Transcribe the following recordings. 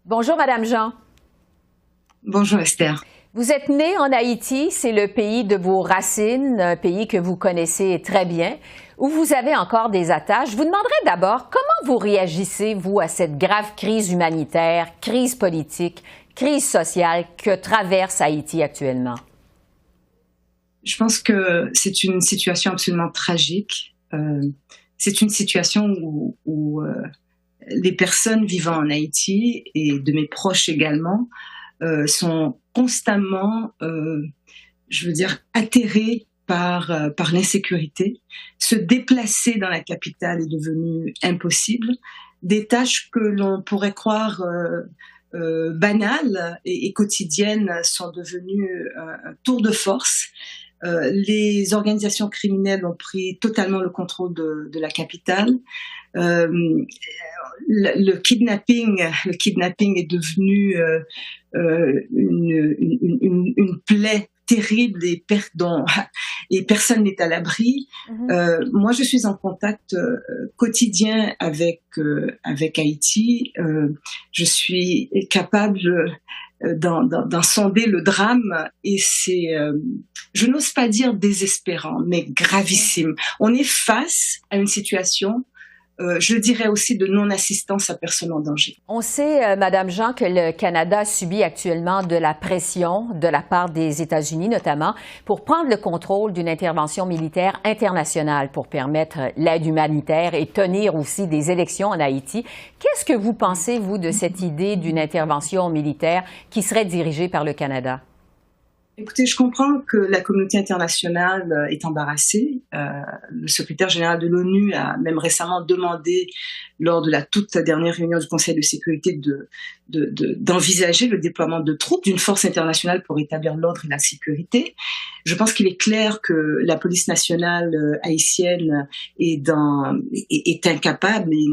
Bonjour, Madame Jean. Bonjour, Esther. Vous êtes née en Haïti, c'est le pays de vos racines, un pays que vous connaissez très bien, où vous avez encore des attaches. Je vous demanderai d'abord comment vous réagissez, vous, à cette grave crise humanitaire, crise politique, crise sociale que traverse Haïti actuellement? Je pense que c'est une situation absolument tragique. C'est une situation où les personnes vivant en Haïti, et de mes proches également, sont constamment, je veux dire, atterrés par l'insécurité. Se déplacer dans la capitale est devenu impossible. Des tâches que l'on pourrait croire banales et quotidiennes sont devenues un tour de force. Les organisations criminelles ont pris totalement le contrôle de la capitale. Le kidnapping est devenu une plaie terrible et personne n'est à l'abri. Moi, je suis en contact quotidien avec Haïti. Je suis capable d'en sonder le drame et c'est, je n'ose pas dire désespérant, mais gravissime. On est face à une situation, je dirais aussi, de non-assistance à personne en danger. On sait, Madame Jean, que le Canada subit actuellement de la pression de la part des États-Unis, notamment, pour prendre le contrôle d'une intervention militaire internationale pour permettre l'aide humanitaire et tenir aussi des élections en Haïti. Qu'est-ce que vous pensez, vous, de cette idée d'une intervention militaire qui serait dirigée par le Canada? Écoutez, je comprends que la communauté internationale est embarrassée. Le secrétaire général de l'ONU a même récemment demandé, lors de la toute dernière réunion du Conseil de sécurité, d'envisager le déploiement de troupes, d'une force internationale pour établir l'ordre et la sécurité. Je pense qu'il est clair que la police nationale haïtienne est incapable et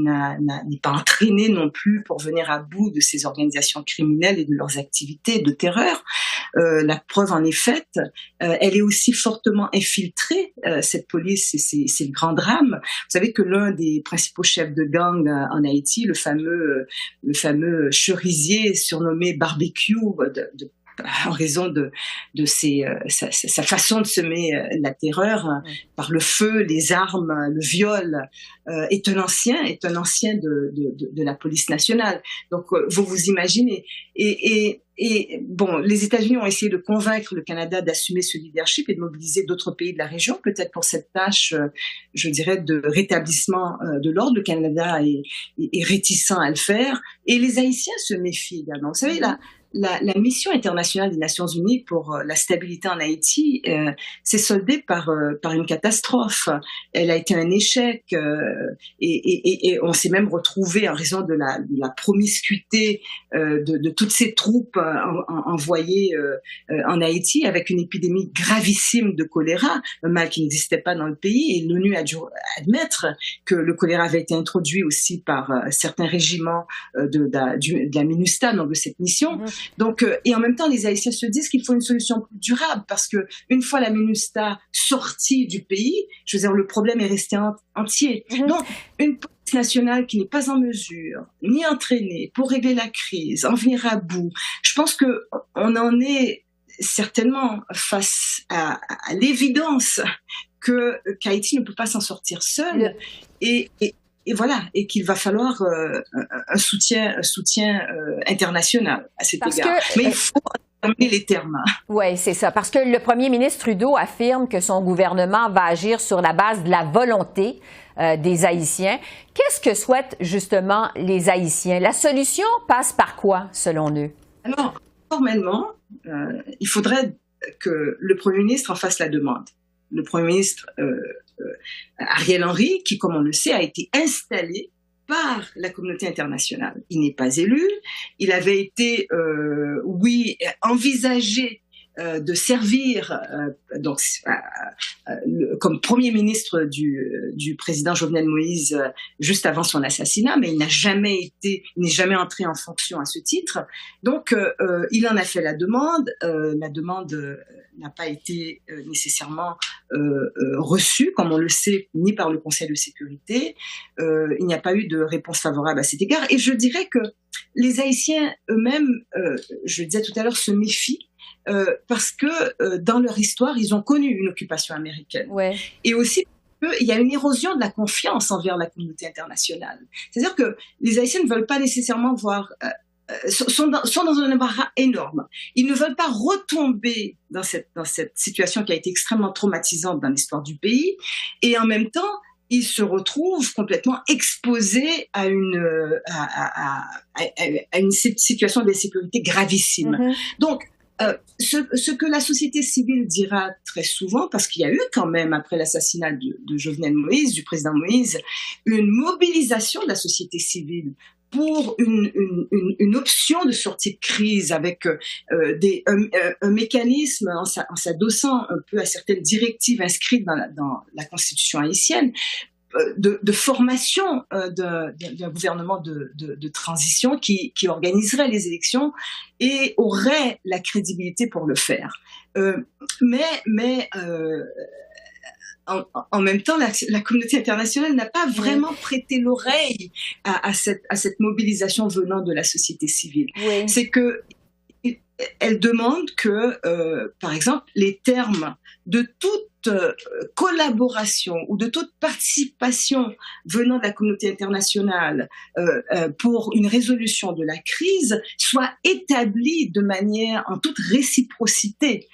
n'est pas entraînée non plus pour venir à bout de ces organisations criminelles et de leurs activités de terreur. La preuve en est faite. Elle est aussi fortement infiltrée, cette police, et c'est le grand drame. Vous savez que l'un des principaux chefs de gang en Haïti, le fameux cerisier surnommé Barbecue, en raison de sa façon de semer la terreur par le feu, les armes, le viol, est un ancien de la police nationale. Donc vous imaginez. Et bon, les États-Unis ont essayé de convaincre le Canada d'assumer ce leadership et de mobiliser d'autres pays de la région, peut-être pour cette tâche, je dirais, de rétablissement de l'ordre. Le Canada est réticent à le faire. Et les Haïtiens se méfient également. Vous savez, la mission internationale des Nations Unies pour la stabilité en Haïti s'est soldée par une catastrophe. Elle a été un échec et on s'est même retrouvé, en raison de la promiscuité de toutes ces troupes envoyées en Haïti, avec une épidémie gravissime de choléra, un mal qui n'existait pas dans le pays, et l'ONU a dû admettre que le choléra avait été introduit aussi par certains régiments de la MINUSTAH, donc de cette mission. Donc, et en même temps, les Haïtiens se disent qu'il faut une solution plus durable, parce que une fois la MINUSTAH sortie du pays, je veux dire, le problème est resté entier. Donc, une police nationale qui n'est pas en mesure, ni entraînée pour régler la crise, en venir à bout, je pense que on en est certainement face à l'évidence qu'Haïti ne peut pas s'en sortir seul. Et voilà, et qu'il va falloir un soutien international à cet égard. Mais il faut terminer les termes. Oui, c'est ça. Parce que le premier ministre Trudeau affirme que son gouvernement va agir sur la base de la volonté des Haïtiens. Qu'est-ce que souhaitent justement les Haïtiens? La solution passe par quoi, selon eux? Alors, formellement, il faudrait que le premier ministre en fasse la demande. Le premier ministre Ariel Henry, qui, comme on le sait, a été installé par la communauté internationale. Il n'est pas élu. Il avait été, envisagé de servir comme premier ministre du président Jovenel Moïse juste avant son assassinat, mais il n'est jamais entré en fonction à ce titre. Donc, il en a fait la demande. La demande n'a pas été nécessairement reçue, comme on le sait, ni par le Conseil de sécurité. Il n'y a pas eu de réponse favorable à cet égard. Et je dirais que les Haïtiens eux-mêmes, je le disais tout à l'heure, se méfient parce que dans leur histoire, ils ont connu une occupation américaine. Ouais. Et aussi, il y a une érosion de la confiance envers la communauté internationale. C'est-à-dire que les Haïtiens ne veulent pas nécessairement voir... sont dans un embarras énorme. Ils ne veulent pas retomber dans cette situation qui a été extrêmement traumatisante dans l'histoire du pays. Et en même temps, ils se retrouvent complètement exposés à une situation d'insécurité gravissime. Mm-hmm. Donc, ce que la société civile dira très souvent, parce qu'il y a eu quand même, après l'assassinat de Jovenel Moïse, du président Moïse, une mobilisation de la société civile pour une option de sortie de crise avec un mécanisme en s'adossant un peu à certaines directives inscrites dans la Constitution haïtienne, de formation d'un gouvernement de transition qui organiserait les élections et aurait la crédibilité pour le faire. En même temps, la communauté internationale n'a pas vraiment prêté l'oreille à cette mobilisation venant de la société civile. Oui. C'est que elle demande que, par exemple, les termes de toute collaboration ou de toute participation venant de la communauté internationale pour une résolution de la crise soient établis de manière en toute réciprocité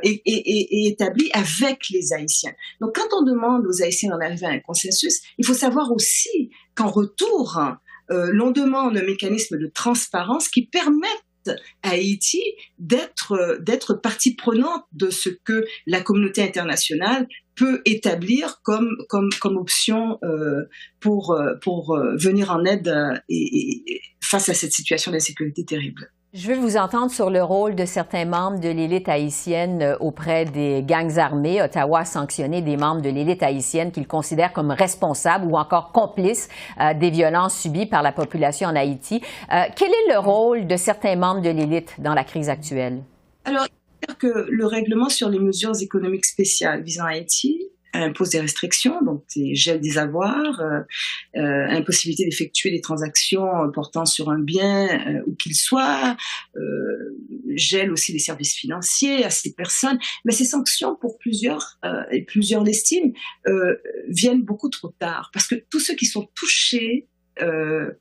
et établis avec les Haïtiens. Donc, quand on demande aux Haïtiens d'en arriver à un consensus, il faut savoir aussi qu'en retour, l'on demande un mécanisme de transparence qui permette à Haïti d'être partie prenante de ce que la communauté internationale peut établir comme option pour venir en aide face à cette situation d'insécurité terrible. Je veux vous entendre sur le rôle de certains membres de l'élite haïtienne auprès des gangs armés. Ottawa a sanctionné des membres de l'élite haïtienne qu'il considère comme responsables ou encore complices des violences subies par la population en Haïti. Quel est le rôle de certains membres de l'élite dans la crise actuelle? Alors, il faut dire que le règlement sur les mesures économiques spéciales visant Haïti impose des restrictions, donc des gels des avoirs, impossibilité d'effectuer des transactions portant sur un bien où qu'il soit, gèle aussi les services financiers à ces personnes. Mais ces sanctions, pour plusieurs, et plusieurs l'estiment, viennent beaucoup trop tard, parce que tous ceux qui sont touchés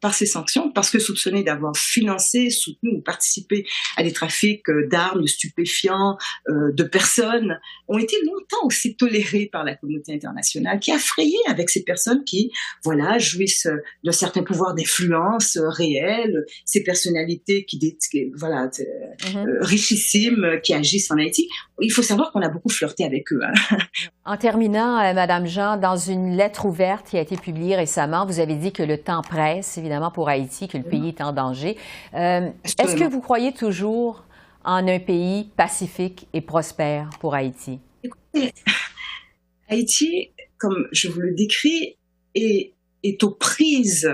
par ces sanctions, parce que soupçonnés d'avoir financé, soutenu ou participé à des trafics d'armes, de stupéfiants, de personnes, ont été longtemps aussi tolérés par la communauté internationale, qui a frayé avec ces personnes qui, voilà, jouissent d'un certain pouvoir d'influence réel, ces personnalités richissimes, qui agissent en Haïti. Il faut savoir qu'on a beaucoup flirté avec eux. Hein. En terminant, Madame Jean, dans une lettre ouverte qui a été publiée récemment, vous avez dit que le temps presse, évidemment, pour Haïti, que le pays est en danger. Est-ce que vous croyez toujours en un pays pacifique et prospère pour Haïti? Écoutez, Haïti, comme je vous le décris, est aux prises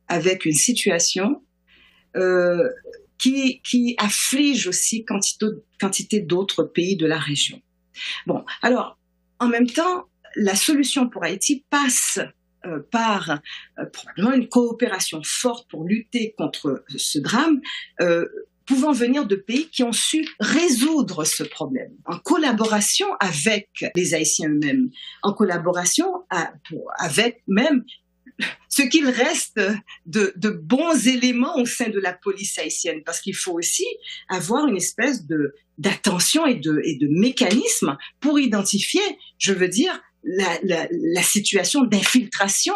avec une situation qui afflige aussi quantité d'autres pays de la région. Bon, alors, en même temps, la solution pour Haïti passe par probablement une coopération forte pour lutter contre ce drame, pouvant venir de pays qui ont su résoudre ce problème, en collaboration avec les Haïtiens eux-mêmes, en collaboration avec même ce qu'il reste de bons éléments au sein de la police haïtienne, parce qu'il faut aussi avoir une espèce d'attention et de mécanisme pour identifier, je veux dire, la situation d'infiltration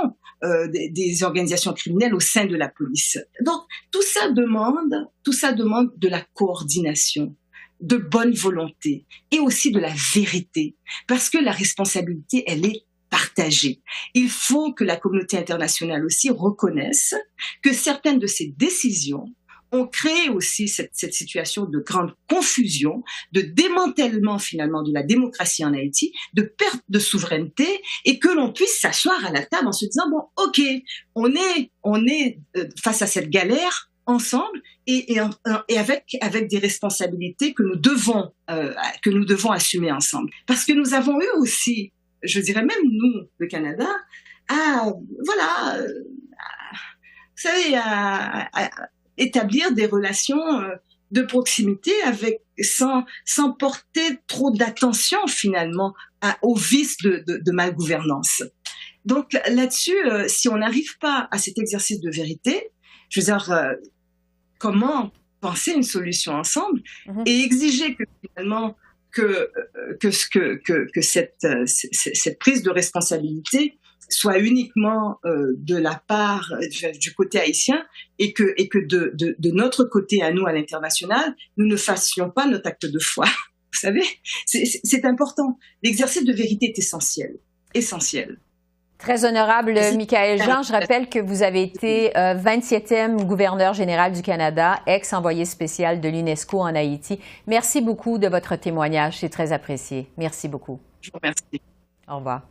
des organisations criminelles au sein de la police. Donc, tout ça demande de la coordination, de bonne volonté et aussi de la vérité, parce que la responsabilité, elle est partagée. Il faut que la communauté internationale aussi reconnaisse que certaines de ces décisions ont créé aussi cette situation de grande confusion, de démantèlement finalement de la démocratie en Haïti, de perte de souveraineté, et que l'on puisse s'asseoir à la table en se disant, bon, ok, on est face à cette galère ensemble et avec des responsabilités que nous devons assumer ensemble. Parce que nous avons eu aussi, je dirais même nous, le Canada, vous savez, établir des relations de proximité sans porter trop d'attention finalement aux vices de malgouvernance. Donc là-dessus, si on n'arrive pas à cet exercice de vérité, je veux dire, comment penser une solution ensemble et exiger que finalement cette prise de responsabilité soit uniquement de la part du côté haïtien et que de notre côté à nous à l'international, nous ne fassions pas notre acte de foi. Vous savez, c'est important. L'exercice de vérité est essentiel. Très honorable Michaël Jean, je rappelle que vous avez été 27e gouverneur général du Canada, ex-envoyé spécial de l'UNESCO en Haïti. Merci beaucoup de votre témoignage, c'est très apprécié. Merci beaucoup. Je vous remercie. Au revoir.